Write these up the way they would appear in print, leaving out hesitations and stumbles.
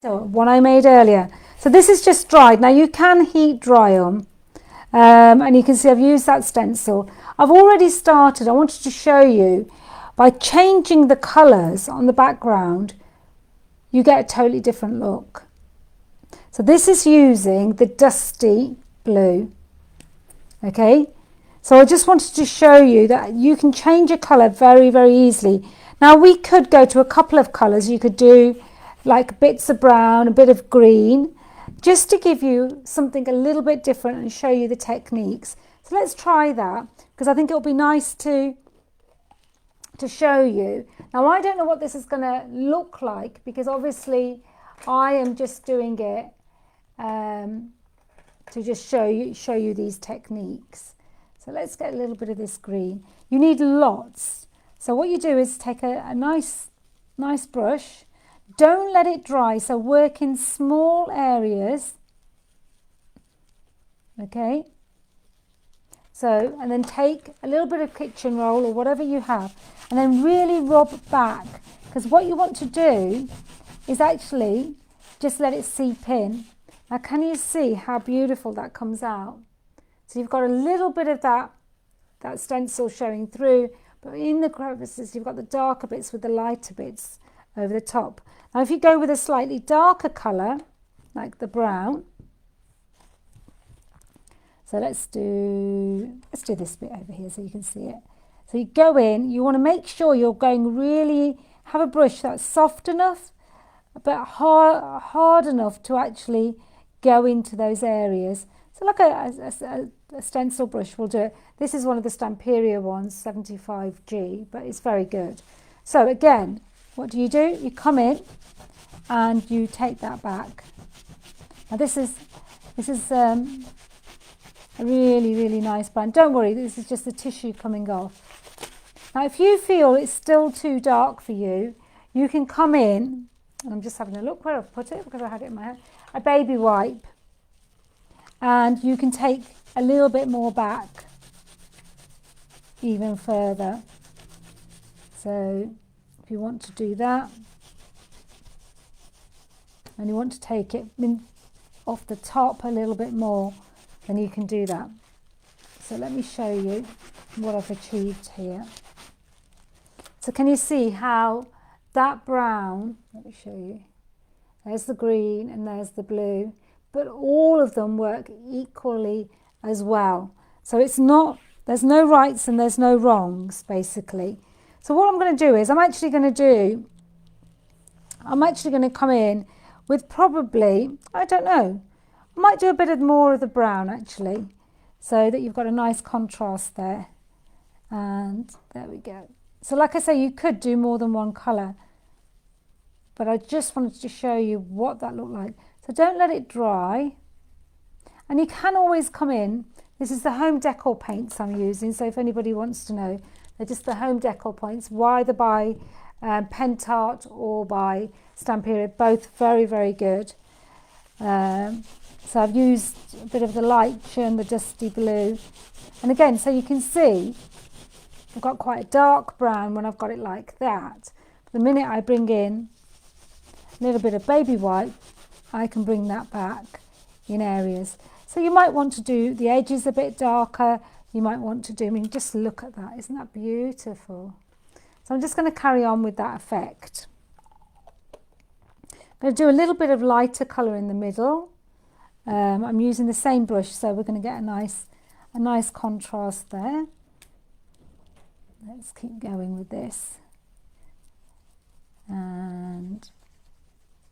So one I made earlier. So this is just dried. Now you can heat dry them. And you can see I've used that stencil. I've already started. I wanted to show you by changing the colours on the background, you get a totally different look. So this is using the dusty blue. Okay, so I just wanted to show you that you can change a colour very, very easily. Now we could go to a couple of colours. You could do like bits of brown, a bit of green, just to give you something a little bit different and show you the techniques. So let's try that, because I think it'll be nice to show you. Now I don't know what this is going to look like, because obviously I am just doing it to just show you these techniques. So let's get a little bit of this green. You need lots. So what you do is take a nice brush. Don't let it dry, so work in small areas. Okay. So, and then take a little bit of kitchen roll or whatever you have, and then really rub back, because what you want to do is actually just let it seep in. Now can you see how beautiful that comes out? So you've got a little bit of that stencil showing through, but in the crevices you've got the darker bits with the lighter bits over the top. Now if you go with a slightly darker colour, like the brown, so let's do this bit over here so you can see it. So you go in, you want to make sure you're going really, have a brush that's soft enough, but hard enough to actually go into those areas. So like a stencil brush will do it. This is one of the Stampiria ones, 75G, but it's very good. So again, what do? You come in and you take that back. Now this is a really, really nice brand. Don't worry, this is just the tissue coming off. Now if you feel it's still too dark for you, you can come in, and I'm just having a look where I've put it because I had it in my hand, a baby wipe, and you can take a little bit more back even further. So if you want to do that, and you want to take it off the top a little bit more, then you can do that. So let me show you what I've achieved here. So can you see how that brown, let me show you, there's the green and there's the blue, but all of them work equally as well. So it's not, there's no rights and there's no wrongs, basically. So what I'm going to do is I'm actually going to come in with probably, I don't know, I might do a bit more of the brown actually, so that you've got a nice contrast there. And there we go. So like I say, you could do more than one colour, but I just wanted to show you what that looked like. So don't let it dry. And you can always come in. This is the home decor paints I'm using, so if anybody wants to know, they're just the home decor paints, either by Pentart or by Stampiria, both very, very good. So I've used a bit of the light churn, the dusty blue. And again, so you can see, I've got quite a dark brown when I've got it like that. The minute I bring in a little bit of baby white, I can bring that back in areas. So you might want to do the edges a bit darker. You might want to do, I mean, just look at that. Isn't that beautiful? So I'm just going to carry on with that effect. I'm going to do a little bit of lighter colour in the middle. I'm using the same brush, so we're going to get a nice contrast there. Let's keep going with this. And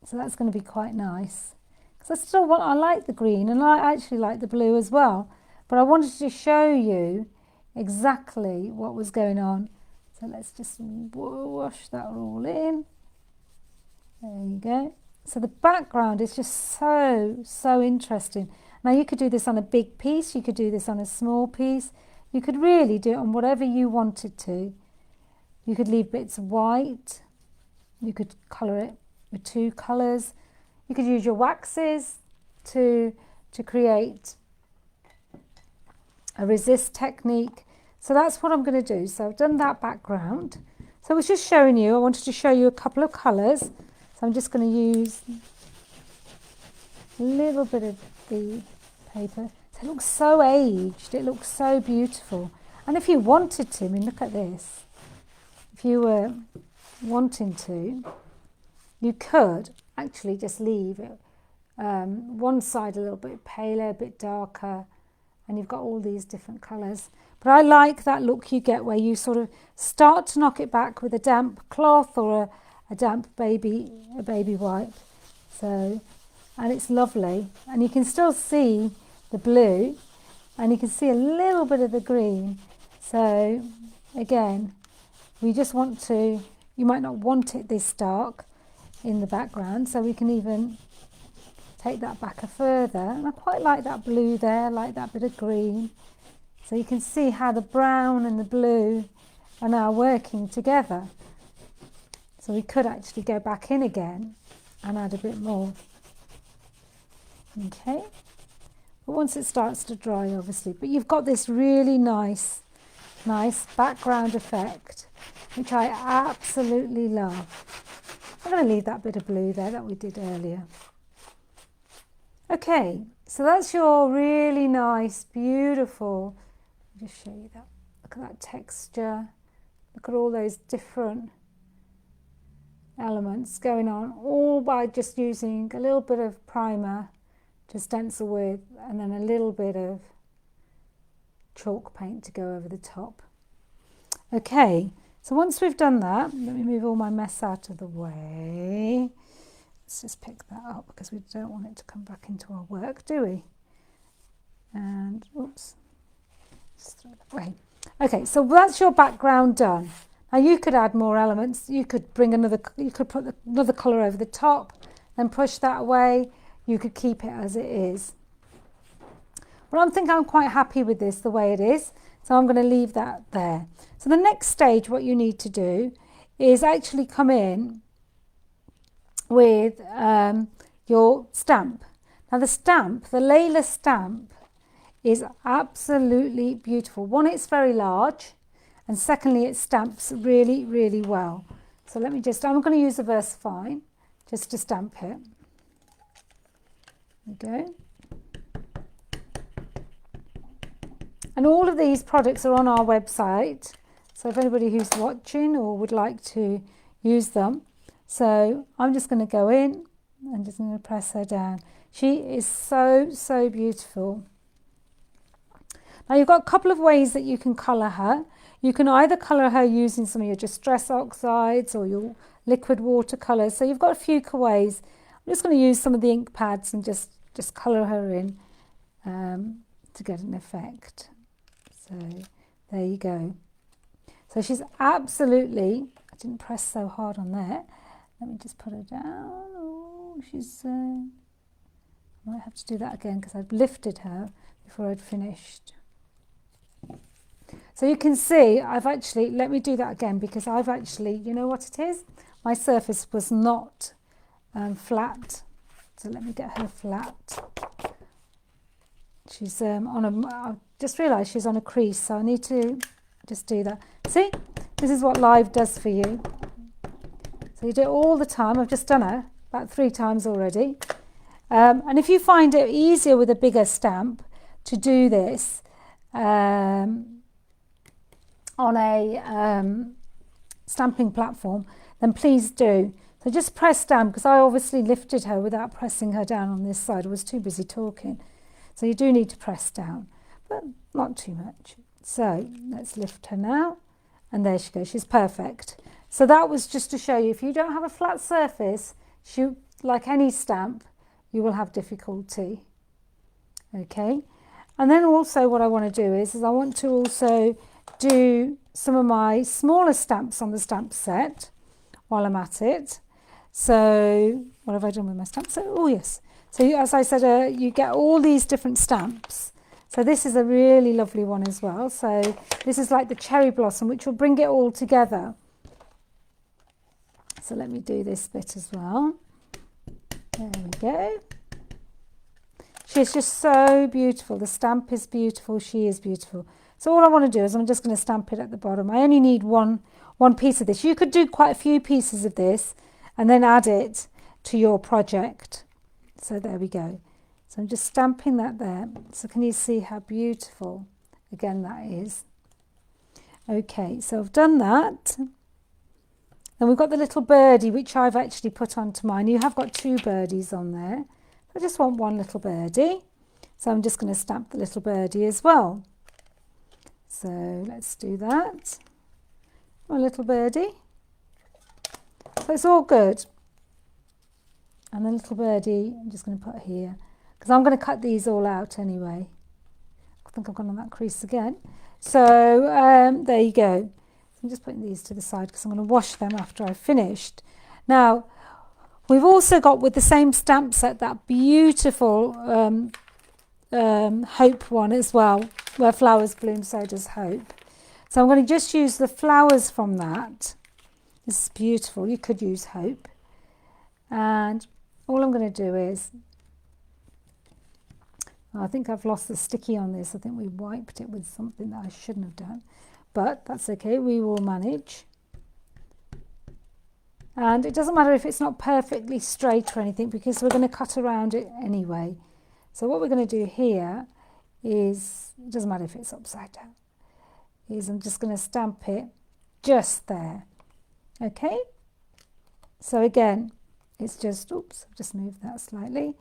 so that's going to be quite nice. Because I like the green, and I actually like the blue as well. But I wanted to show you exactly what was going on. So let's just wash that all in. There you go. So the background is just so interesting. Now you could do this on a big piece, you could do this on a small piece, you could really do it on whatever you wanted to. You could leave bits of white, you could colour it with two colours, you could use your waxes to create a resist technique. So that's what I'm going to do. So I've done that background. So I was just showing you, I wanted to show you a couple of colours. So I'm just going to use a little bit of the paper. So it looks so aged, it looks so beautiful. And if you wanted to, I mean, look at this. If you were wanting to, you could actually just leave it one side a little bit paler, a bit darker, and you've got all these different colours. But I like that look you get where you sort of start to knock it back with a damp cloth or a damp baby wipe. So, and it's lovely, and you can still see the blue, and you can see a little bit of the green. So again, we just want to, you might not want it this dark in the background, so we can even take that back a further. And I quite like that blue there, I like that bit of green. So you can see how the brown and the blue are now working together. So we could actually go back in again and add a bit more. Okay, but once it starts to dry, obviously, but you've got this really nice background effect, which I absolutely love. I'm going to leave that bit of blue there that we did earlier. Okay, so that's your really nice, beautiful, I'll just show you that. Look at that texture. Look at all those different elements going on, all by just using a little bit of primer to stencil with, and then a little bit of chalk paint to go over the top. Okay, so once we've done that, let me move all my mess out of the way. Let's just pick that up because we don't want it to come back into our work, do we? And oops, just throw that away. Okay, so that's your background done. Now you could add more elements. You could bring another, you could put another colour over the top, then push that away. You could keep it as it is. But I'm quite happy with this the way it is, so I'm going to leave that there. So the next stage, what you need to do is actually come in with your stamp. Now the stamp, the Layla stamp, is absolutely beautiful. One, it's very large, and secondly, it stamps really, really well. So let me just, I'm going to use a VersaFine just to stamp it. There we go. And all of these products are on our website, so if anybody who's watching or would like to use them. So I'm just going to go in and just going to press her down. She is so, so beautiful. Now you've got a couple of ways that you can colour her. You can either colour her using some of your distress oxides or your liquid watercolours. So you've got a few ways. I'm just going to use some of the ink pads and just colour her in to get an effect. So there you go. So she's absolutely, I didn't press so hard on there. Let me just put her down. Oh, she's, I might have to do that again because I'd lifted her before I'd finished. So you can see I've actually, let me do that again because I've actually, you know what it is? My surface was not flat. So let me get her flat. She's I just realised she's on a crease, so I need to just do that. See, this is what live does for you. So you do it all the time. I've just done it about 3 times already. And if you find it easier with a bigger stamp to do this on a stamping platform, then please do. So just press down, because I obviously lifted her without pressing her down on this side. I was too busy talking. So you do need to press down, but not too much. So let's lift her now. And there she goes. She's perfect. So that was just to show you, if you don't have a flat surface, like any stamp, you will have difficulty. Okay. And then also what I want to do is I want to also do some of my smaller stamps on the stamp set while I'm at it. So what have I done with my stamp set? Oh yes. So as I said, you get all these different stamps. So this is a really lovely one as well. So this is like the cherry blossom, which will bring it all together. So let me do this bit as well. There we go. She's just so beautiful. The stamp is beautiful. She is beautiful. So all I want to do is I'm just going to stamp it at the bottom. I only need one piece of this. You could do quite a few pieces of this and then add it to your project. So there we go. So I'm just stamping that there. So can you see how beautiful again that is? Okay, so I've done that. Then we've got the little birdie, which I've actually put onto mine. You have got two birdies on there. I just want one little birdie. So I'm just going to stamp the little birdie as well. So let's do that. One little birdie. So it's all good. And the little birdie, I'm just going to put here, because I'm going to cut these all out anyway. I think I've gone on that crease again. So there you go. I'm just putting these to the side because I'm going to wash them after I've finished. Now, we've also got, with the same stamp set, that beautiful Hope one as well, where flowers bloom, so does hope. So I'm going to just use the flowers from that. This is beautiful. You could use hope. And all I'm going to do is, I think I've lost the sticky on this. I think we wiped it with something that I shouldn't have done. But that's okay, we will manage. And it doesn't matter if it's not perfectly straight or anything, because we're going to cut around it anyway. So what we're going to do here is, it doesn't matter if it's upside down, is I'm just going to stamp it just there. Okay? So again, it's just, oops, I've just moved that slightly.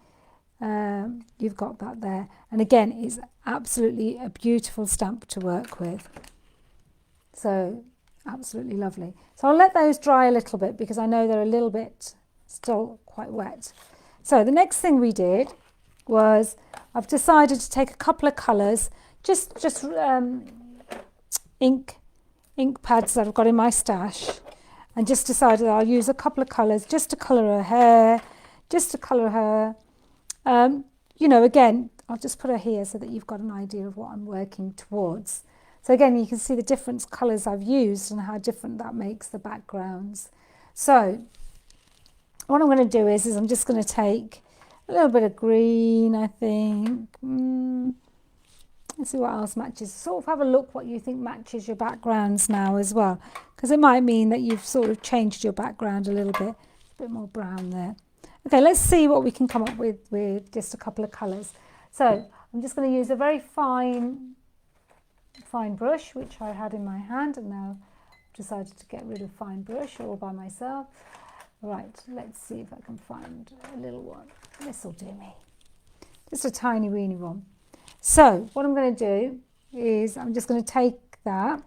You've got that there. And again, it's absolutely a beautiful stamp to work with. So absolutely lovely. So I'll let those dry a little bit because I know they're a little bit still quite wet. So the next thing we did was, I've decided to take a couple of colours, just ink pads that I've got in my stash, and just decided I'll use a couple of colours just to colour her hair, just to colour her. You know, again, I'll just put her here so that you've got an idea of what I'm working towards. So again, you can see the different colours I've used and how different that makes the backgrounds. So what I'm going to do is I'm just going to take a little bit of green, I think. Let's see what else matches. Sort of have a look what you think matches your backgrounds now as well, because it might mean that you've sort of changed your background a little bit. A bit more brown there. Okay, let's see what we can come up with just a couple of colours. So I'm just going to use a very fine brush, which I had in my hand, and now I've decided to get rid of fine brush all by myself. Right, let's see if I can find a little one. This will do me. Just a tiny weeny one. So what I'm going to do is I'm just going to take that.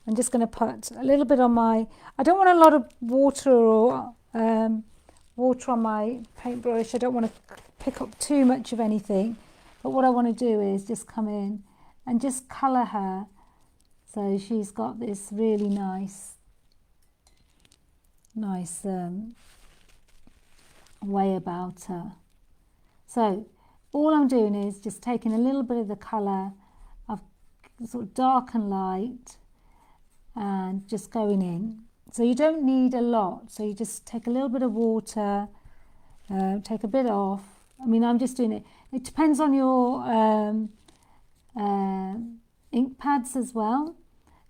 I'm just going to put a little bit on my, I don't want a lot of water or water on my paintbrush. I don't want to pick up too much of anything. But what I want to do is just come in and just colour her. So she's got this really nice way about her. So all I'm doing is just taking a little bit of the colour of sort of dark and light and just going in. So you don't need a lot. So you just take a little bit of water, take a bit off. I mean, I'm just doing it. It depends on your ink pads as well,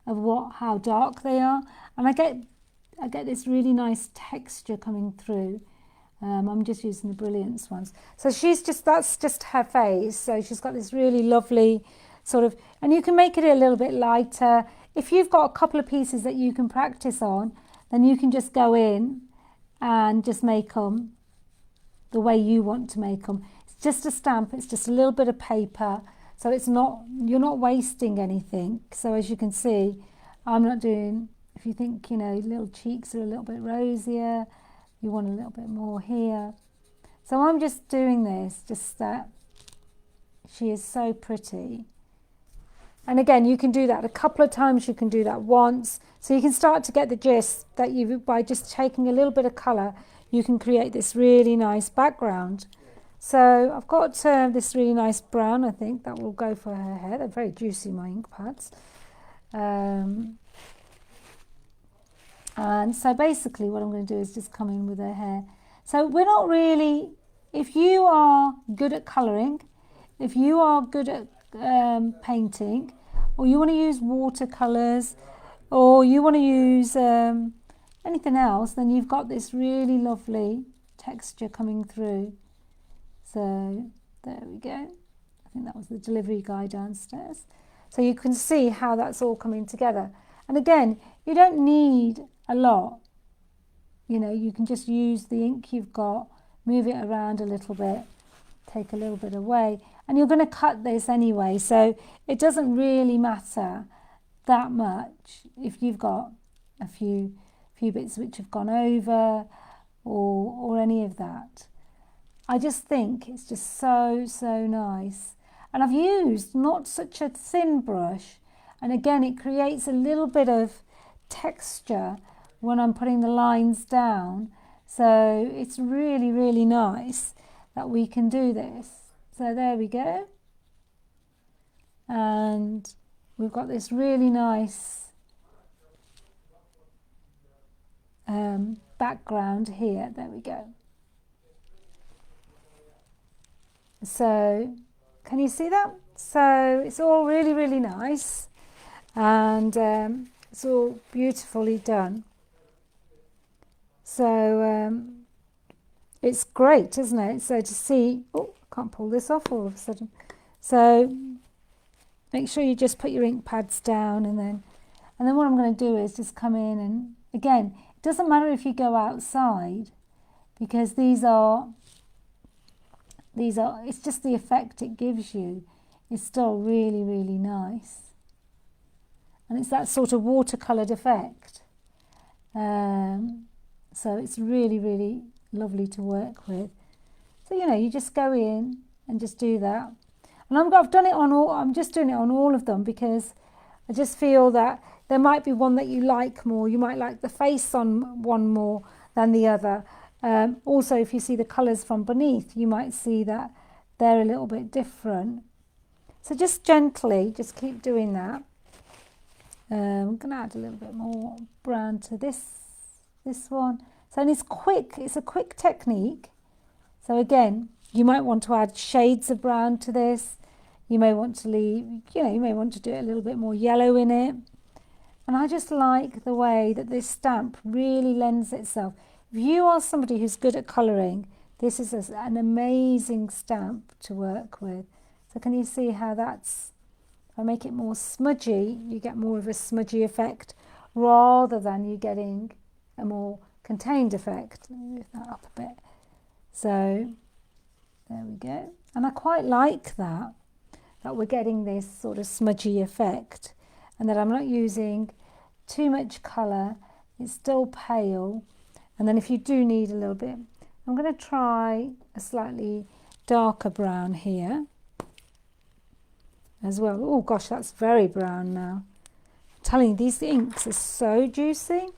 of how dark they are. And I get this really nice texture coming through. I'm just using the Brilliance ones. So that's just her face. So she's got this really lovely sort of, and you can make it a little bit lighter. If you've got a couple of pieces that you can practice on, then you can just go in and just make them the way you want to make them. It's just a stamp, it's just a little bit of paper. So you're not wasting anything. So as you can see, I'm not doing, if you think, you know, little cheeks are a little bit rosier, you want a little bit more here. So I'm just doing this, just that she is so pretty. And again, you can do that a couple of times, you can do that once. So you can start to get the gist that by just taking a little bit of colour, you can create this really nice background. So I've got this really nice brown, I think, that will go for her hair. They're very juicy, my ink pads. And so basically what I'm going to do is just come in with her hair. So we're not really, if you are good at colouring, if you are good at painting, or you want to use watercolours, or you want to use anything else, then you've got this really lovely texture coming through. So there we go. I think that was the delivery guy downstairs. So you can see how that's all coming together. And again, you don't need a lot. You know, you can just use the ink you've got, move it around a little bit, take a little bit away. And you're going to cut this anyway, so it doesn't really matter that much if you've got a few bits which have gone over or any of that. I just think it's just so nice. And I've used not such a thin brush, and again it creates a little bit of texture when I'm putting the lines down, so it's really nice that we can do this. So there we go, and we've got this really nice background here. There we go. So can you see that? So it's all really nice, and it's all beautifully done. So it's great, isn't it? So to see, oh, I can't pull this off all of a sudden. So make sure you just put your ink pads down, and then what I'm going to do is just come in, and again, it doesn't matter if you go outside, because these are, it's just the effect it gives you. It's still really nice. And it's that sort of watercoloured effect. So it's really lovely to work with. So, you know, you just go in and just do that. And I've done it on all, I'm just doing it on all of them, because I just feel that there might be one that you like more. You might like the face on one more than the other. Also, if you see the colours from beneath, you might see that they're a little bit different. So just gently, just keep doing that. I'm going to add a little bit more brown to this one. So, and it's quick, it's a quick technique. So again, you might want to add shades of brown to this. You may want to leave, you know, you may want to do a little bit more yellow in it. And I just like the way that this stamp really lends itself. If you are somebody who's good at colouring, this is an amazing stamp to work with. So can you see how that's, if I make it more smudgy, you get more of a smudgy effect rather than you getting a more contained effect. Let me move that up a bit. So there we go. And I quite like that we're getting this sort of smudgy effect, and that I'm not using too much colour. It's still pale. And then if you do need a little bit, I'm going to try a slightly darker brown here as well. Oh gosh, that's very brown now. I'm telling you, these inks are so juicy.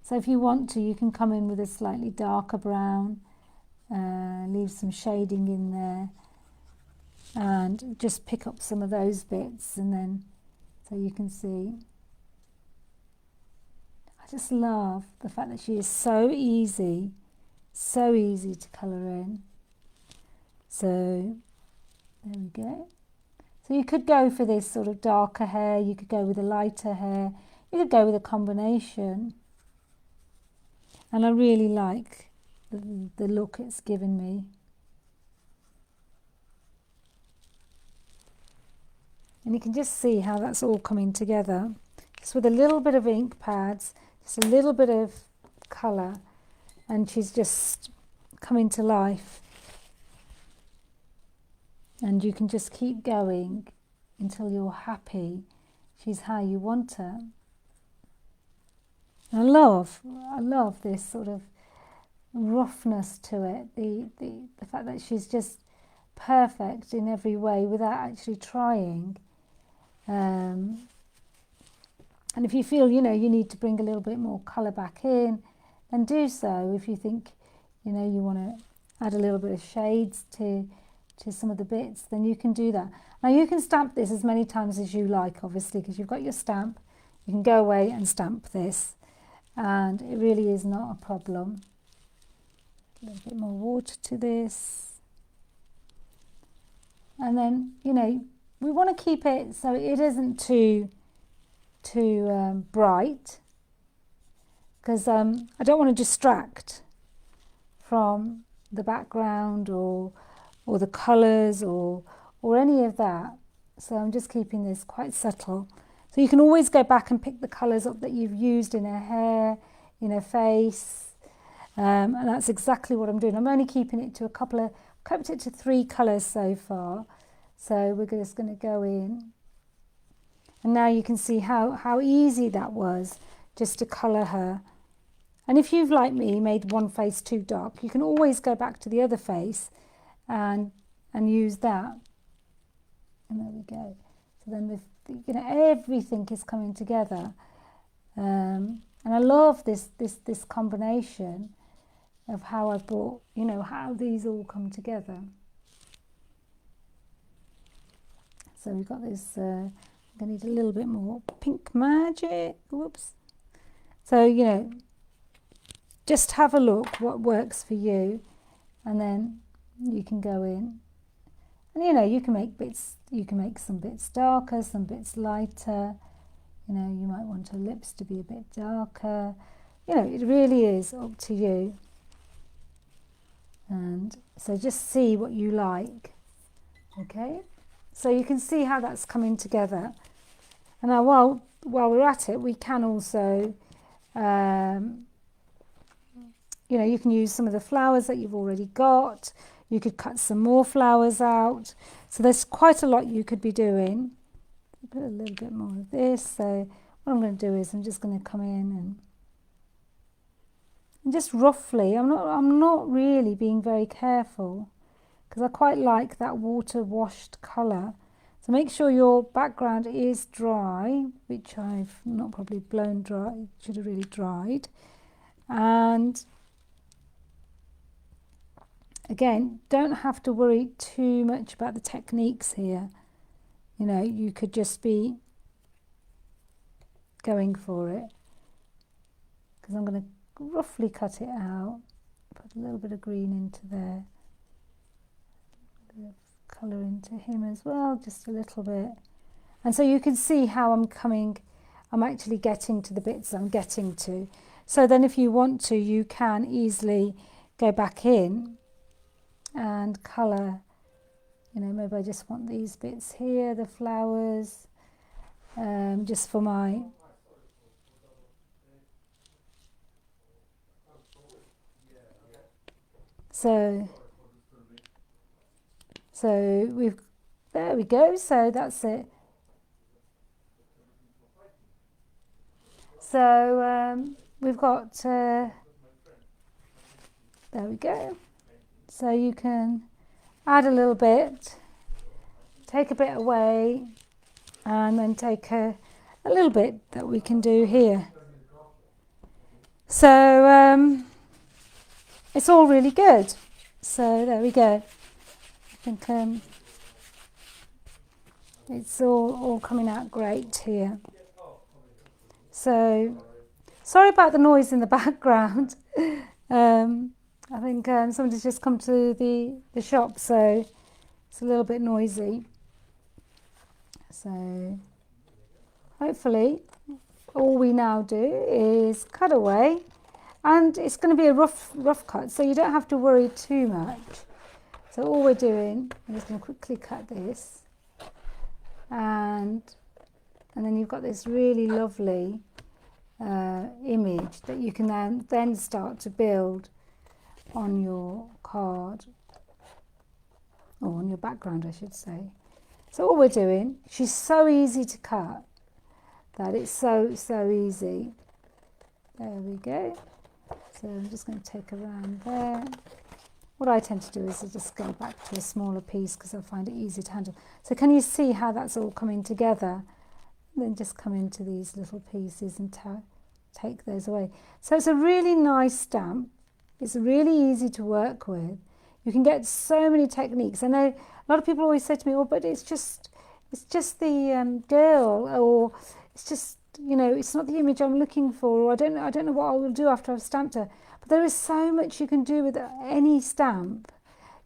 So if you want to, you can come in with a slightly darker brown, leave some shading in there, and just pick up some of those bits, and then so you can see. I just love the fact that she is so easy to colour in. So there we go. So you could go for this sort of darker hair, you could go with a lighter hair, you could go with a combination. And I really like the look it's given me. And you can just see how that's all coming together. Just with a little bit of ink pads, just a little bit of colour, and she's just coming to life. And you can just keep going until you're happy she's how you want her. I love this sort of roughness to it, the fact that she's just perfect in every way without actually trying. And if you feel, you know, you need to bring a little bit more colour back in, then do so. If you think, you know, you want to add a little bit of shades to some of the bits, then you can do that. Now you can stamp this as many times as you like, obviously, because you've got your stamp. You can go away and stamp this, and it really is not a problem. A little bit more water to this. And then, you know, we want to keep it so it isn't too bright, because I don't want to distract from the background or the colours or any of that. So I'm just keeping this quite subtle. So you can always go back and pick the colours up that you've used in her hair, in her face, and that's exactly what I'm doing. I'm only keeping it to kept it to 3 colours so far. So we're just going to go in, and now you can see how easy that was just to colour her. And if you've, like me, made one face too dark, you can always go back to the other face and use that. And there we go. So then everything is coming together, and I love this combination of how I brought, how these all come together. So we've got this. I'm gonna need a little bit more pink magic. Whoops. So just have a look what works for you, and then you can go in. And you can make bits, you can make some bits darker, some bits lighter. You might want her lips to be a bit darker. It really is up to you. And so just see what you like. Okay? So you can see how that's coming together. And now while we're at it, we can also, you can use some of the flowers that you've already got. You could cut some more flowers out. So there's quite a lot you could be doing. Put a little bit more of this. So what I'm going to do is I'm just going to come in and just roughly, I'm not really being very careful because I quite like that water washed colour. So make sure your background is dry, which I've not probably blown dry, it should have really dried. And again, don't have to worry too much about the techniques here. You could just be going for it, because I'm going to roughly cut it out, put a little bit of green into there, a bit of colour into him as well, just a little bit. And so you can see how I'm actually getting to the bits I'm getting to. So then if you want to, you can easily go back in and colour, maybe I just want these bits here, the flowers, just for my, so there we go, so that's it. So we've got, there we go. So you can add a little bit, take a bit away, and then take a little bit that we can do here. So it's all really good. So there we go. I think it's all coming out great here. So sorry about the noise in the background. I think somebody's just come to the shop, so it's a little bit noisy. So hopefully all we now do is cut away, and it's going to be a rough cut, so you don't have to worry too much. So all we're doing, I'm just going to quickly cut this, and then you've got this really lovely image that you can then start to build on your card, or on your background I should say. So all we're doing, she's so easy to cut that it's so easy. There we go. So I'm just going to take around there. What I tend to do is I just go back to a smaller piece because I find it easy to handle. So can you see how that's all coming together? And then just come into these little pieces and take those away. So it's a really nice stamp. It's really easy to work with. You can get so many techniques. I know a lot of people always say to me, "Oh, but it's just the girl," or "It's just, it's not the image I'm looking for," or I don't know what I will do after I've stamped her." But there is so much you can do with any stamp.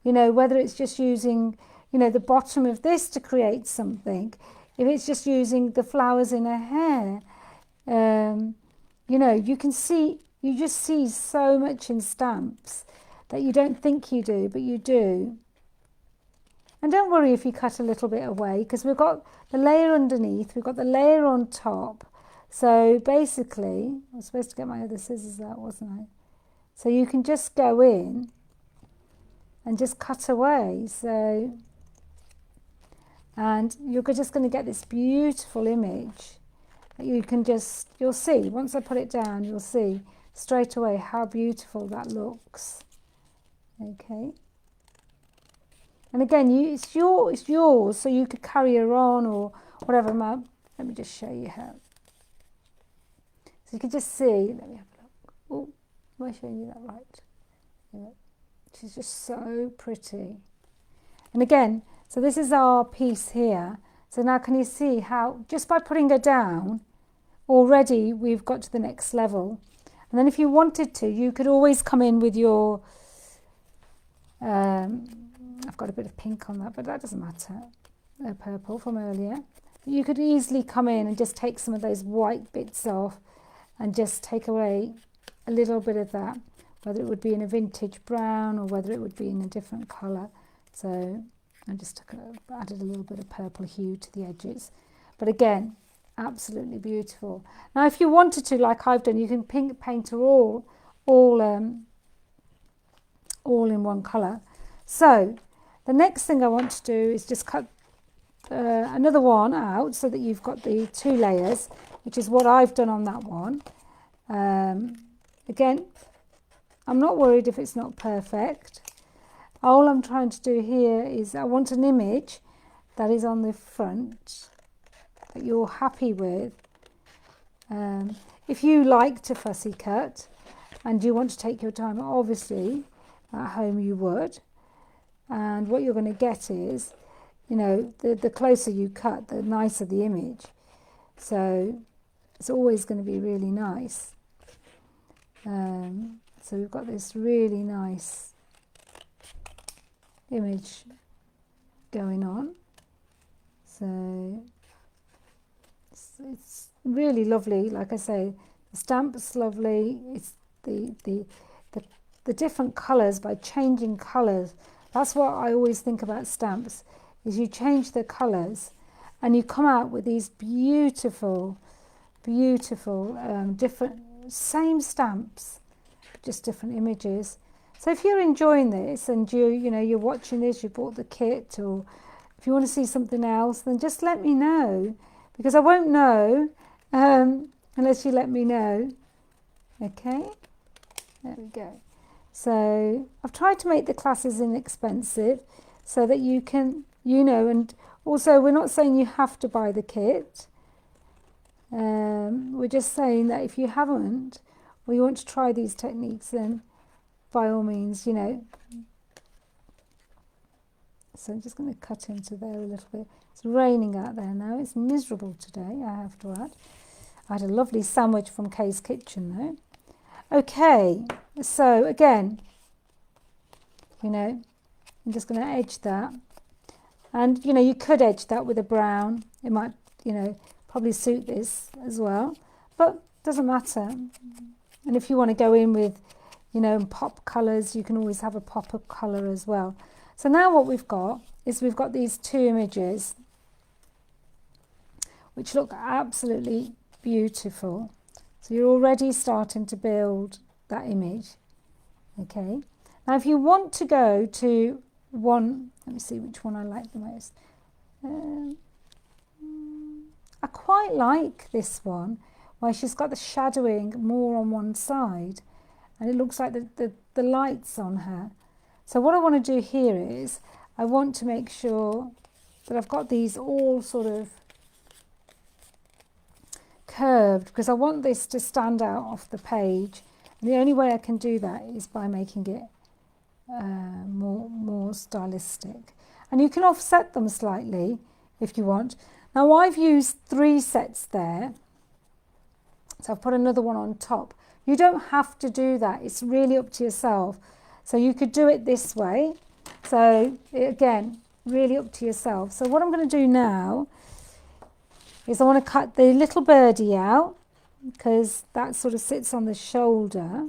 Whether it's just using, the bottom of this to create something, if it's just using the flowers in her hair, you can see. You just see so much in stamps that you don't think you do, but you do. And don't worry if you cut a little bit away, because we've got the layer underneath, we've got the layer on top. So basically, I was supposed to get my other scissors out, wasn't I? So you can just go in and just cut away. So, and you're just going to get this beautiful image that you can just, you'll see, once I put it down, you'll see straight away how beautiful that looks. Okay. And again, it's yours, so you could carry her on or whatever. Let me just show you how. So you can just see, let me have a look. Oh, am I showing you that right? Yeah. She's just so pretty. And again, so this is our piece here. So now can you see how, just by putting her down, already we've got to the next level. And then if you wanted to, you could always come in with your, I've got a bit of pink on that, but that doesn't matter. Purple from earlier. You could easily come in and just take some of those white bits off and just take away a little bit of that, whether it would be in a vintage brown or whether it would be in a different colour. So I just added a little bit of purple hue to the edges. But again, absolutely beautiful. Now if you wanted to, like I've done, you can paint her all in one colour. So the next thing I want to do is just cut another one out so that you've got the 2 layers, which is what I've done on that one. Again, I'm not worried if it's not perfect. All I'm trying to do here is I want an image that is on the front that you're happy with. If you like to fussy cut and you want to take your time, obviously at home you would. And what you're going to get is, you know, the closer you cut, the nicer the image. So it's always going to be really nice. So we've got this really nice image going on. So it's really lovely. Like I say, the stamp's lovely. It's the different colours, by changing colours. That's what I always think about stamps, is you change the colours and you come out with these beautiful, beautiful, different, same stamps, just different images. So if you're enjoying this and you're watching this, you bought the kit, or if you want to see something else, then just let me know, because I won't know unless you let me know. Okay, there we go. So I've tried to make the classes inexpensive so that you can, and also we're not saying you have to buy the kit. We're just saying that if you haven't, or you want to try these techniques, then by all means, So I'm just going to cut into there a little bit. It's raining out there now. It's miserable today, I have to add. I had a lovely sandwich from Kay's Kitchen though. Okay, so again, I'm just going to edge that. And, you could edge that with a brown. It might, probably suit this as well. But doesn't matter. And if you want to go in with, pop colours, you can always have a pop of colour as well. So now what we've got is we've got these 2 images which look absolutely beautiful. So you're already starting to build that image. Okay. Now if you want to go to one, let me see which one I like the most. I quite like this one, where she's got the shadowing more on one side and it looks like the lights on her. So what I want to do here is I want to make sure that I've got these all sort of curved, because I want this to stand out off the page, and the only way I can do that is by making it more stylistic. And you can offset them slightly if you want. Now I've used 3 sets there, so I've put another one on top. You don't have to do that, it's really up to yourself. So you could do it this way. So again, really up to yourself. So what I'm going to do now is I want to cut the little birdie out, because that sort of sits on the shoulder.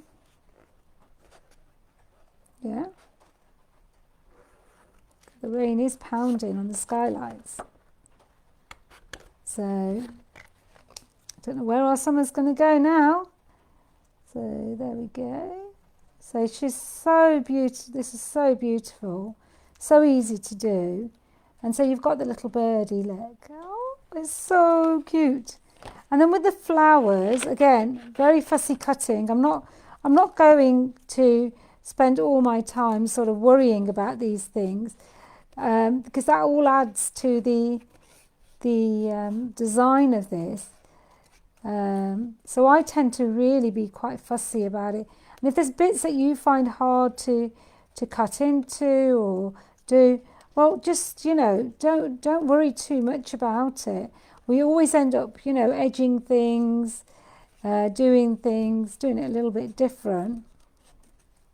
Yeah, the rain is pounding on the skylights. So I don't know where our summer's going to go now. So there we go. So she's so beautiful. This is so beautiful, so easy to do. And so you've got the little birdie, look. Oh, it's so cute. And then with the flowers, again, very fussy cutting. I'm not going to spend all my time sort of worrying about these things, because that all adds to the design of this. So I tend to really be quite fussy about it. And if there's bits that you find hard to cut into or do, well, just, you know, don't worry too much about it. We always end up, you know, edging things, doing it a little bit different.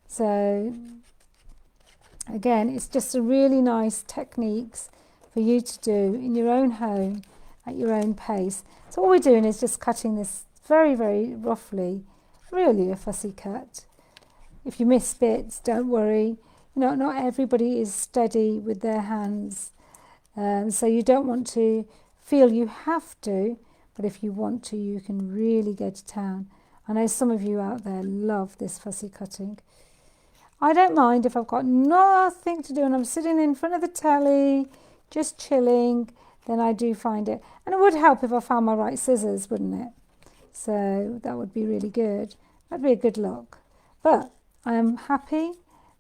So again, it's just a really nice techniques for you to do in your own home at your own pace. So all we're doing is just cutting this very, very roughly, really a fussy cut. If you miss bits, don't worry. You know, not everybody is steady with their hands. So you don't want to feel you have to, but if you want to, you can really go to town. I know some of you out there love this fussy cutting. I don't mind if I've got nothing to do and I'm sitting in front of the telly, just chilling, then I do find it. And it would help if I found my right scissors, wouldn't it? So that would be really good. That'd be a good look. But I am happy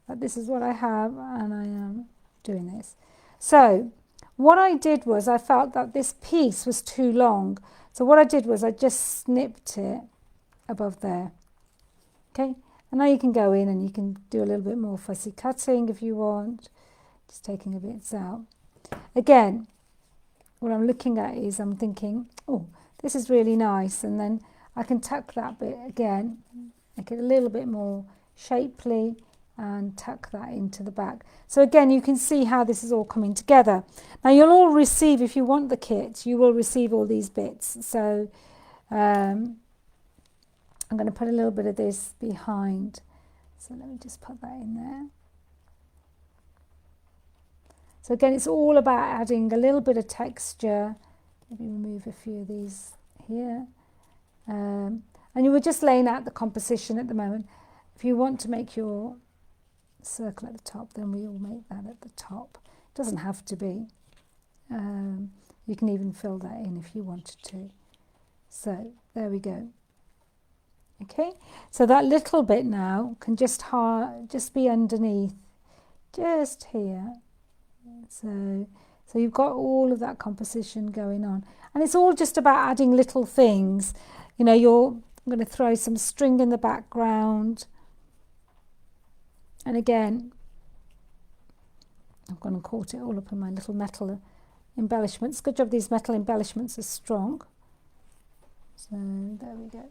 that this is what I have and I am doing this. So what I did was I felt that this piece was too long. So what I did was I just snipped it above there. Okay, and now you can go in and you can do a little bit more fussy cutting if you want. Just taking a bits out. Again, what I'm looking at is I'm thinking, oh, this is really nice. And then I can tuck that bit again, make it a little bit more shapely and tuck that into the back. So again, you can see how this is all coming together. Now you'll all receive, if you want the kit, you will receive all these bits. So I'm going to put a little bit of this behind. So let me just put that in there. So again, it's all about adding a little bit of texture. Maybe remove a few of these here. And you were just laying out the composition at the moment. If you want to make your circle at the top, then we will make that at the top. It doesn't have to be. You can even fill that in if you wanted to. So there we go. Okay, so that little bit now can just be underneath, just here. So you've got all of that composition going on, and it's all just about adding little things. You know, I'm going to throw some string in the background, and again, I'm going to caught it all up in my little metal embellishments. Good job, these metal embellishments are strong. So there we go.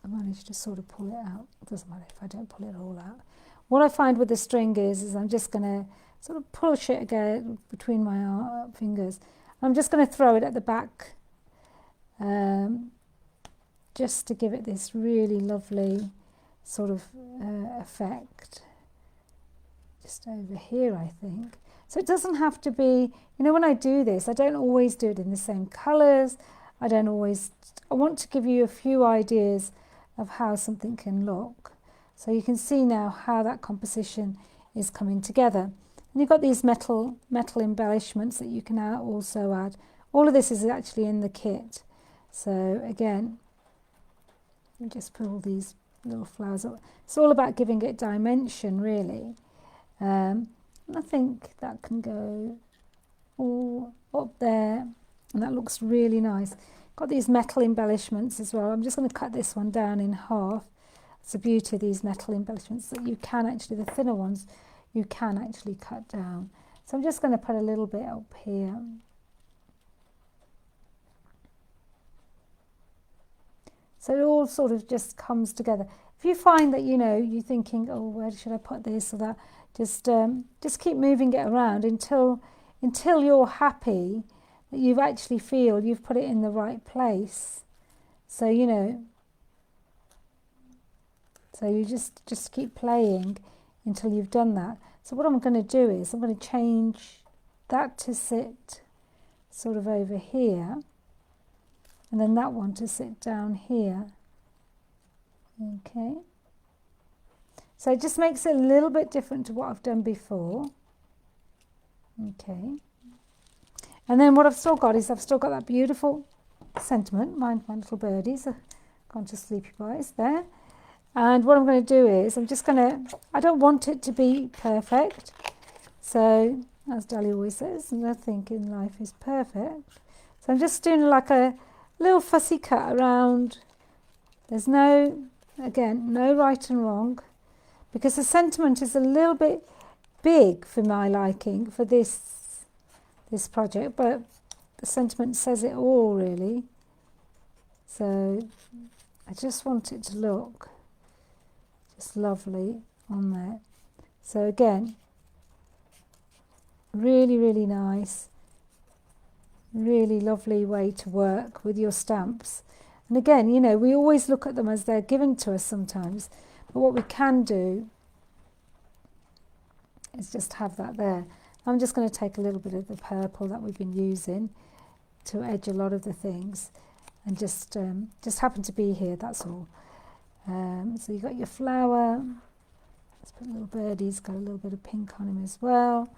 I managed to sort of pull it out. It doesn't matter if I don't pull it all out. What I find with the string is I'm just going to sort of push it again between my fingers. I'm just going to throw it at the back, just to give it this really lovely sort of effect. Just over here, I think. So it doesn't have to be, you know, when I do this, I don't always do it in the same colours. I want to give you a few ideas of how something can look. So you can see now how that composition is coming together. And you've got these metal embellishments that you can also add. All of this is actually in the kit. So again, you just put all these little flowers up. It's all about giving it dimension, really. And I think that can go all up there, and that looks really nice. Got these metal embellishments as well. I'm just going to cut this one down in half. It's the beauty of these metal embellishments that you can actually, the thinner ones, you can actually cut down. So I'm just going to put a little bit up here. So it all sort of just comes together. If you find that, you know, you're thinking, oh, where should I put this or that, just keep moving it around until you're happy that you actually feel you've put it in the right place. So, you know, so you just keep playing until you've done that. So what I'm going to do is I'm going to change that to sit sort of over here, and then that one to sit down here. Okay. So it just makes it a little bit different to what I've done before. Okay. And then what I've still got is I've still got that beautiful sentiment. Mind my little birdies have gone to sleepy boys there. And what I'm going to do is I'm just going to, I don't want it to be perfect. So, as Dali always says, nothing in life is perfect. So I'm just doing like a little fussy cut around. There's no, again, no right and wrong, because the sentiment is a little bit big for my liking for this project, but the sentiment says it all really. So I just want it to look just lovely on there. So again, really, really nice, really lovely way to work with your stamps. And again, you know, we always look at them as they're given to us sometimes, but what we can do is just have that there. I'm just going to take a little bit of the purple that we've been using to edge a lot of the things, and just happen to be here, that's all. So you've got your flower. Let's put little birdies, got a little bit of pink on him as well.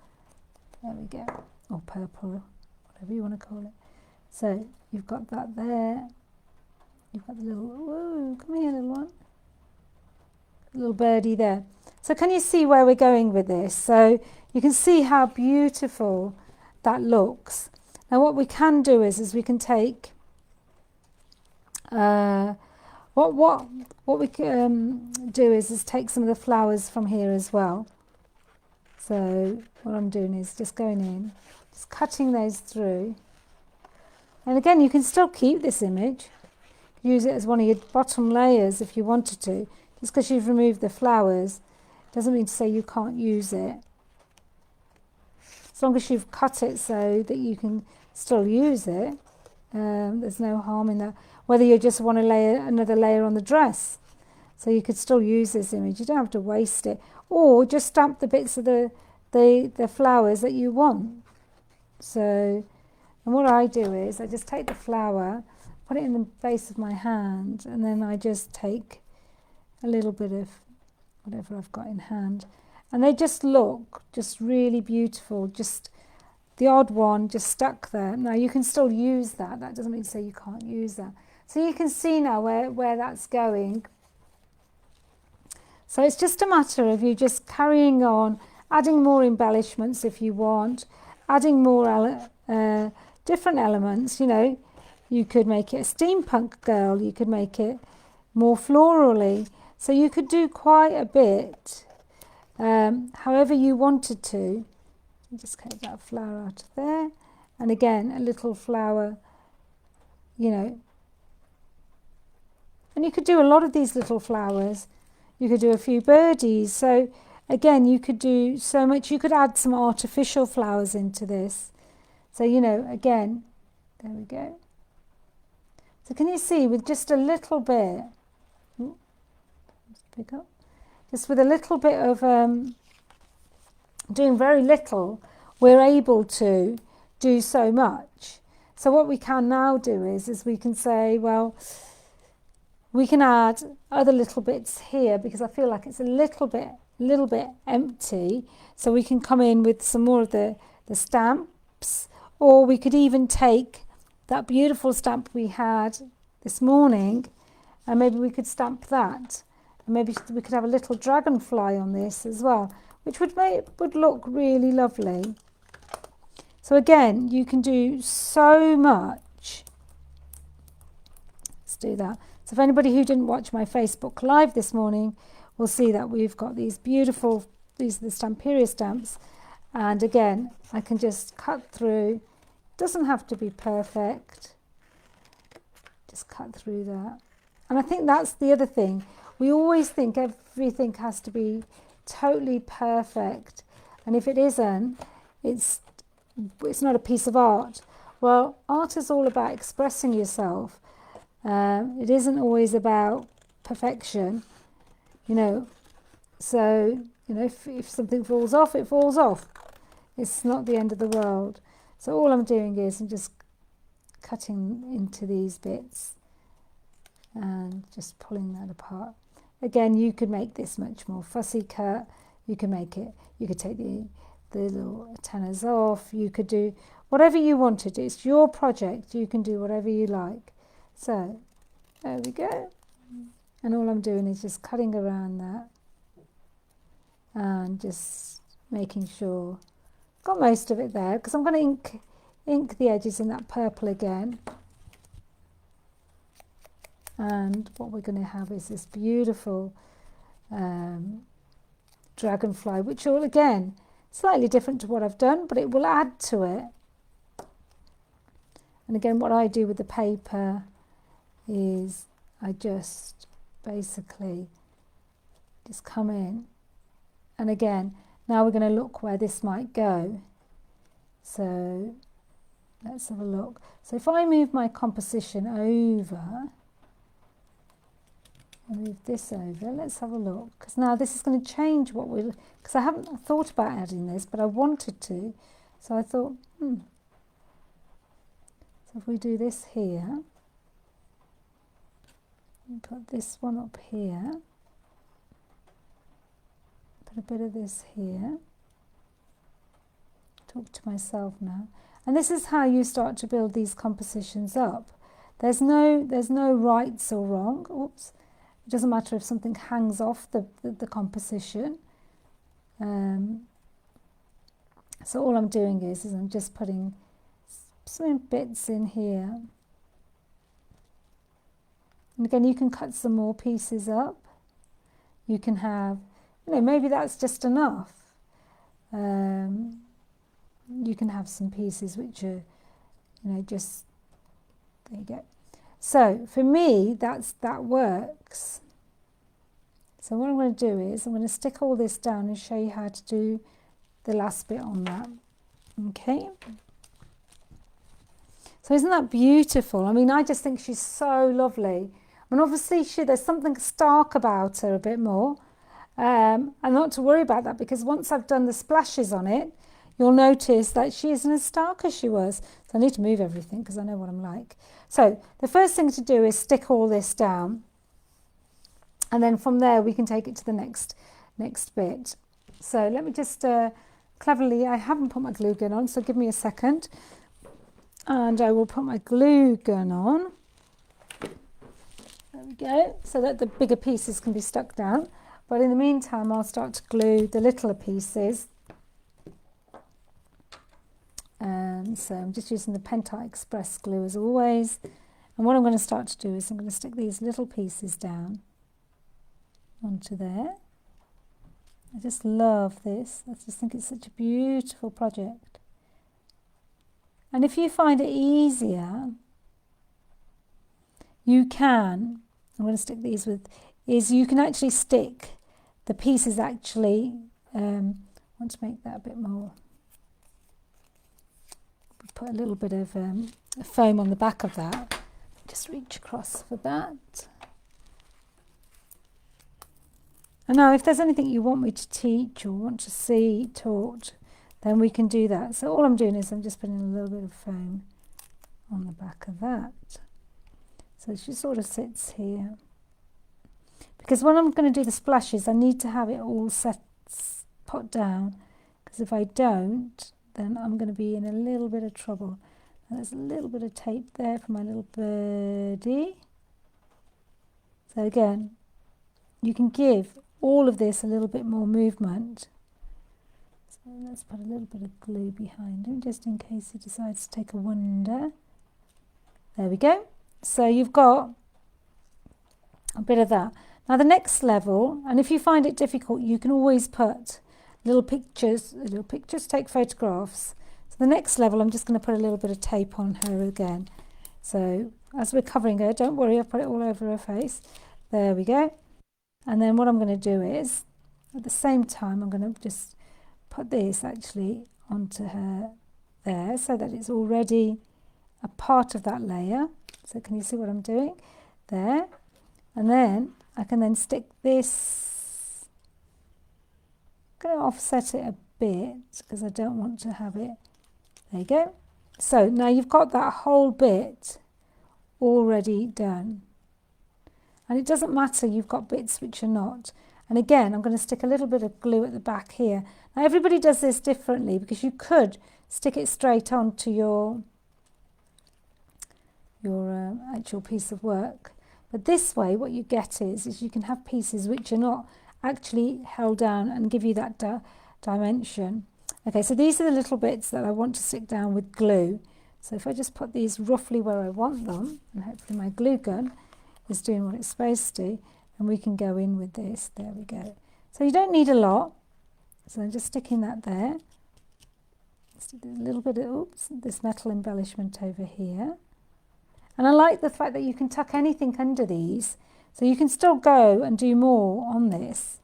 There we go. Or purple, whatever you want to call it. So you've got that there. You've got the little, whoa, come here little one. Little birdie there. So can you see where we're going with this? So you can see how beautiful that looks. Now what we can do is we can take what we can do is take some of the flowers from here as well. So what I'm doing is just going in, just cutting those through. And again, you can still keep this image, use it as one of your bottom layers if you wanted to. Just because you've removed the flowers doesn't mean to say you can't use it. As long as you've cut it so that you can still use it, there's no harm in that. Whether you just want to lay another layer on the dress, so you could still use this image. You don't have to waste it, or just stamp the bits of the flowers that you want. So, and what I do is I just take the flower, put it in the base of my hand, and then I just take a little bit of whatever I've got in hand, and they just look just really beautiful. Just the odd one just stuck there. Now you can still use that. That doesn't mean to say you can't use that. So you can see now where that's going. So it's just a matter of you just carrying on, adding more embellishments if you want, adding more different elements. You know, you could make it a steampunk girl, you could make it more florally. So you could do quite a bit, however you wanted to. Just take that flower out of there, and again a little flower, you know. And you could do a lot of these little flowers. You could do a few birdies. So again, you could do so much. You could add some artificial flowers into this. So, you know, again, there we go. So can you see with just a little bit, pick up, just with a little bit of doing very little, we're able to do so much. So what we can now do is we can say, well, we can add other little bits here, because I feel like it's a little bit empty. So we can come in with some more of the stamps, or we could even take that beautiful stamp we had this morning, and maybe we could stamp that, and maybe we could have a little dragonfly on this as well, which would look really lovely. So again, you can do so much. Let's do that. So if anybody who didn't watch my Facebook Live this morning will see that we've got these beautiful, these are the Stampiria stamps, and again, I can just cut through. Doesn't have to be perfect. Just cut through that. And I think that's the other thing. We always think everything has to be totally perfect, and if it isn't, it's not a piece of art. Well, art is all about expressing yourself. It isn't always about perfection, you know. So you know, if something falls off, it falls off. It's not the end of the world. So all I'm doing is I'm just cutting into these bits and just pulling that apart. Again, you could make this much more fussy cut. You can make it, you could take the little antennas off. You could do whatever you wanted. It's your project. You can do whatever you like. So there we go. And all I'm doing is just cutting around that and just making sure I've got most of it there, because I'm going to ink the edges in that purple again. And what we're going to have is this beautiful dragonfly, which will, again, slightly different to what I've done, but it will add to it. And again, what I do with the paper is I just basically just come in, and again, now we're going to look where this might go. So let's have a look. So if I move my composition over, I'll move this over, let's have a look, because now this is going to change what we're, because I haven't thought about adding this, but I wanted to, so I thought, so if we do this here, and put this one up here, put a bit of this here, talk to myself now, and this is how you start to build these compositions up. There's no rights or wrong. Oops. It doesn't matter if something hangs off the composition. So all I'm doing is I'm just putting some bits in here. And again, you can cut some more pieces up. You can have, you know, maybe that's just enough. You can have some pieces which are, you know, just, there you go. So for me, that works. So what I'm going to do is I'm going to stick all this down and show you how to do the last bit on that. Okay. So isn't that beautiful? I mean, I just think she's so lovely. And obviously there's something stark about her a bit more. And not to worry about that, because once I've done the splashes on it, you'll notice that she isn't as stark as she was. So I need to move everything because I know what I'm like. So the first thing to do is stick all this down. And then from there we can take it to the next bit. So let me just cleverly, I haven't put my glue gun on, so give me a second. And I will put my glue gun on. There we go, so that the bigger pieces can be stuck down. But in the meantime, I'll start to glue the littler pieces. And so I'm just using the Pentart Express glue as always. And what I'm going to start to do is I'm going to stick these little pieces down onto there. I just love this. I just think it's such a beautiful project. And if you find it easier, you can, I'm going to stick these with, is you can actually stick the pieces actually, I want to make that a bit more, put a little bit of foam on the back of that, just reach across for that. And now if there's anything you want me to teach or want to see taught, then we can do that. So all I'm doing is I'm just putting a little bit of foam on the back of that. So she sort of sits here. Because when I'm going to do the splashes, I need to have it all put down. Because if I don't, then I'm going to be in a little bit of trouble. And there's a little bit of tape there for my little birdie. So again, you can give all of this a little bit more movement. So let's put a little bit of glue behind him, just in case he decides to take a wander. There we go. So you've got a bit of that. Now the next level, and if you find it difficult, you can always put little pictures, take photographs. So the next level, I'm just going to put a little bit of tape on her again. So as we're covering her, don't worry, I've put it all over her face. There we go. And then what I'm going to do is, at the same time, I'm going to just put this actually onto her there, so that it's already a part of that layer. So can you see what I'm doing? There. And then I can then stick this going to offset it a bit because I don't want to have it. There you go. So now you've got that whole bit already done. And it doesn't matter, you've got bits which are not. And again, I'm going to stick a little bit of glue at the back here. Now everybody does this differently because you could stick it straight onto your actual piece of work. But this way, what you get is you can have pieces which are not actually held down and give you that dimension. Okay, so these are the little bits that I want to stick down with glue. So if I just put these roughly where I want them, and hopefully my glue gun is doing what it's supposed to, and we can go in with this. There we go. So you don't need a lot. So I'm just sticking that there. Let's do a little bit of, this metal embellishment over here. And I like the fact that you can tuck anything under these, so you can still go and do more on this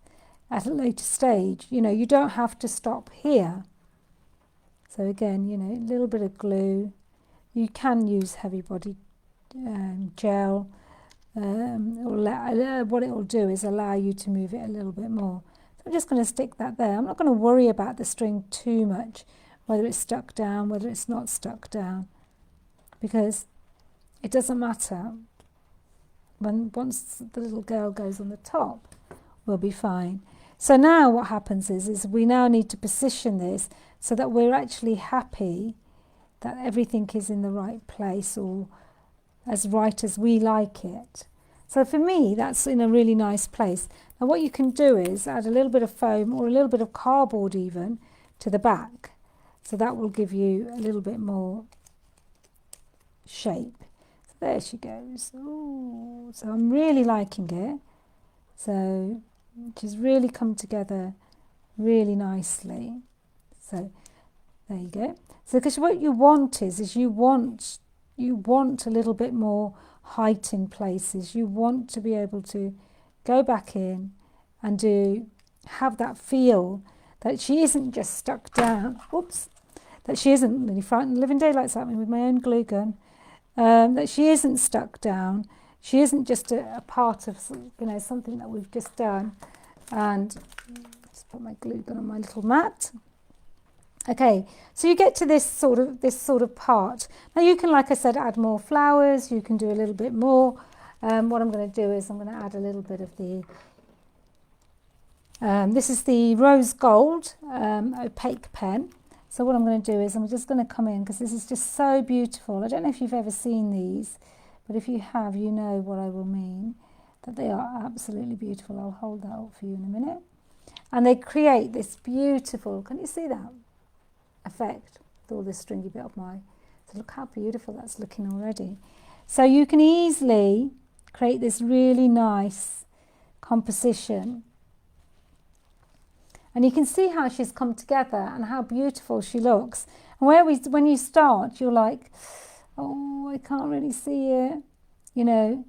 at a later stage. You know, you don't have to stop here. So again, you know, a little bit of glue. You can use heavy body gel, or what it will do is allow you to move it a little bit more. So I'm just going to stick that there. I'm not going to worry about the string too much, whether it's stuck down, whether it's not stuck down, because it doesn't matter. Once the little girl goes on the top, we'll be fine. So now what happens is we now need to position this so that we're actually happy that everything is in the right place, or as right as we like it. So for me, that's in a really nice place. Now what you can do is add a little bit of foam or a little bit of cardboard even to the back. So that will give you a little bit more shape. So there she goes. Ooh, so I'm really liking it. So she's really come together really nicely. So there you go. So because what you want is you want a little bit more height in places. You want to be able to go back in and have that feel that she isn't just stuck down. Whoops. That she isn't really frightened. Living daylights at me with my own glue gun. That she isn't stuck down. She isn't just a part of, you know, something that we've just done. And just put my glue gun on my little mat. Okay, so you get to this sort of part. Now you can, like I said, add more flowers. You can do a little bit more. What I'm going to do is I'm going to add a little bit of the. This is the rose gold opaque pen. So what I'm going to do is I'm just going to come in because this is just so beautiful. I don't know if you've ever seen these, but if you have, you know what I will mean. That they are absolutely beautiful. I'll hold that up for you in a minute. And they create this beautiful. Can you see that effect with all this stringy bit of my, so look how beautiful that's looking already. So you can easily create this really nice composition, and you can see how she's come together and how beautiful she looks. And when you start, you're like, oh, I can't really see it, you know,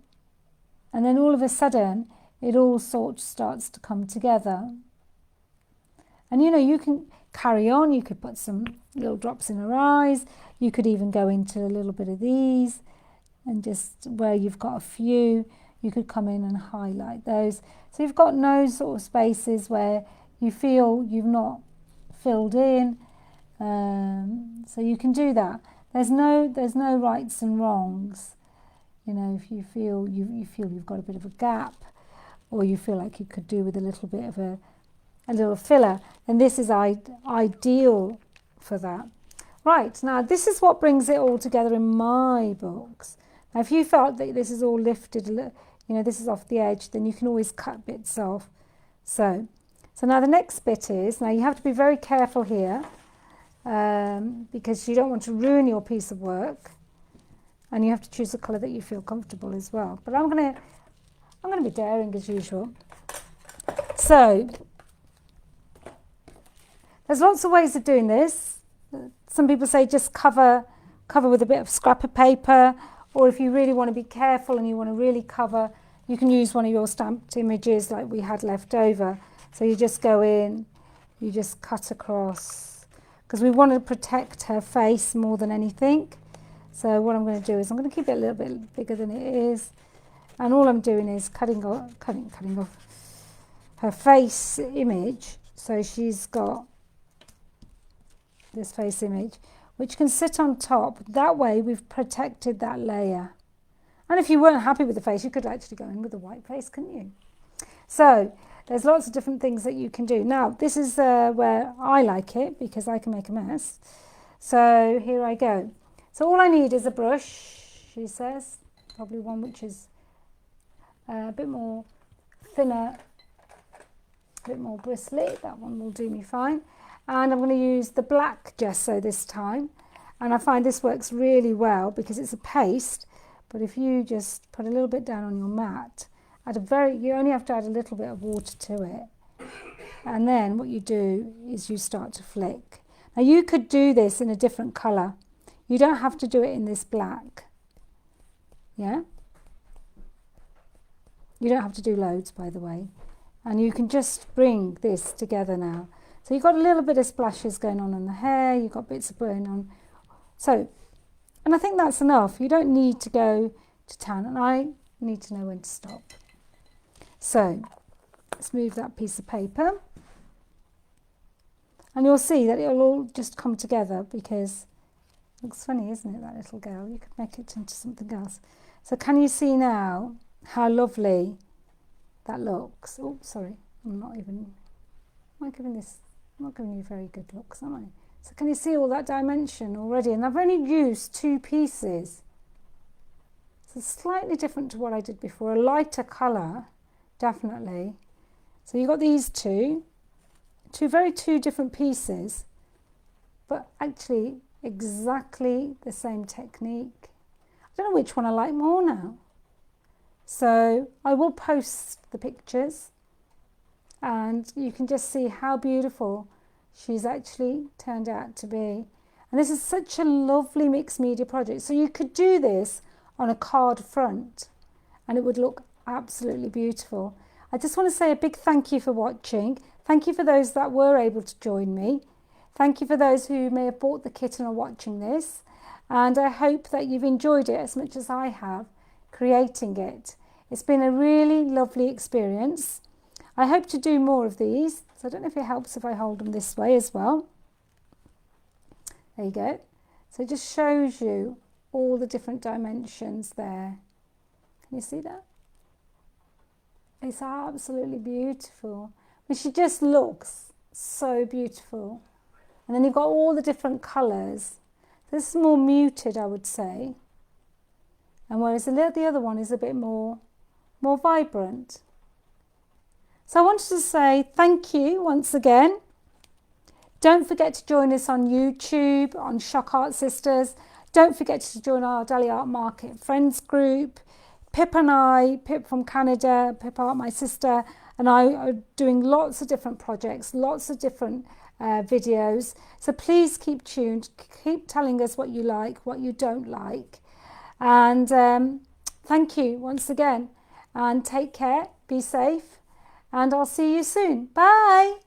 and then all of a sudden it all sort of starts to come together. And you know, you can carry on, you could put some little drops in her eyes, you could even go into a little bit of these, and just where you've got a few, you could come in and highlight those. So you've got no sort of spaces where you feel you've not filled in, so you can do that. There's no rights and wrongs. You know, if you feel you've got a bit of a gap, or you feel like you could do with a little bit of a little filler, then this is ideal for that. Right, now this is what brings it all together in my books. Now if you felt that this is all lifted, you know, this is off the edge, then you can always cut bits off. So now the next bit is, now you have to be very careful here, because you don't want to ruin your piece of work, and you have to choose a colour that you feel comfortable as well. But I'm going to be daring as usual. So there's lots of ways of doing this. Some people say just cover with a bit of scrap of paper, or if you really want to be careful and you want to really cover, you can use one of your stamped images like we had left over. So you just go in, you just cut across, because we want to protect her face more than anything. So what I'm going to do is I'm going to keep it a little bit bigger than it is, and all I'm doing is cutting off her face image So she's got this face image, which can sit on top. That way we've protected that layer. And if you weren't happy with the face, you could actually go in with a white face, couldn't you? So there's lots of different things that you can do. Now, this is where I like it, because I can make a mess. So here I go. So all I need is a brush, she says, probably one which is a bit more thinner, a bit more bristly. That one will do me fine. And I'm going to use the black gesso this time. And I find this works really well because it's a paste. But if you just put a little bit down on your mat, you only have to add a little bit of water to it. And then what you do is you start to flick. Now you could do this in a different colour. You don't have to do it in this black. Yeah? You don't have to do loads, by the way. And you can just bring this together now. So you've got a little bit of splashes going on the hair, you've got bits of burn on. So, and I think that's enough. You don't need to go to town, and I need to know when to stop. So let's move that piece of paper. And you'll see that it'll all just come together, because it looks funny, isn't it, that little girl? You could make it into something else. So can you see now how lovely that looks? Oh, sorry, I'm not giving you very good looks, am I? So can you see all that dimension already? And I've only used 2 pieces. So it's slightly different to what I did before, a lighter colour, definitely. So you've got these two different pieces, but actually exactly the same technique. I don't know which one I like more now. So I will post the pictures, and you can just see how beautiful she's actually turned out to be. And this is such a lovely mixed media project. So you could do this on a card front and it would look absolutely beautiful. I just want to say a big thank you for watching. Thank you for those that were able to join me. Thank you for those who may have bought the kit and are watching this. And I hope that you've enjoyed it as much as I have creating it. It's been a really lovely experience. I hope to do more of these. So I don't know if it helps if I hold them this way as well. There you go. So it just shows you all the different dimensions there. Can you see that? It's absolutely beautiful. I mean, she just looks so beautiful. And then you've got all the different colours. This is more muted, I would say. And whereas the other one is a bit more vibrant. So I wanted to say thank you once again. Don't forget to join us on YouTube, on Shock Art Sisters. Don't forget to join our Dali Art Market Friends group. Pip and I, Pip from Canada, PipART, my sister, and I are doing lots of different projects, lots of different videos. So please keep tuned, keep telling us what you like, what you don't like. And thank you once again. And take care, be safe, and I'll see you soon. Bye.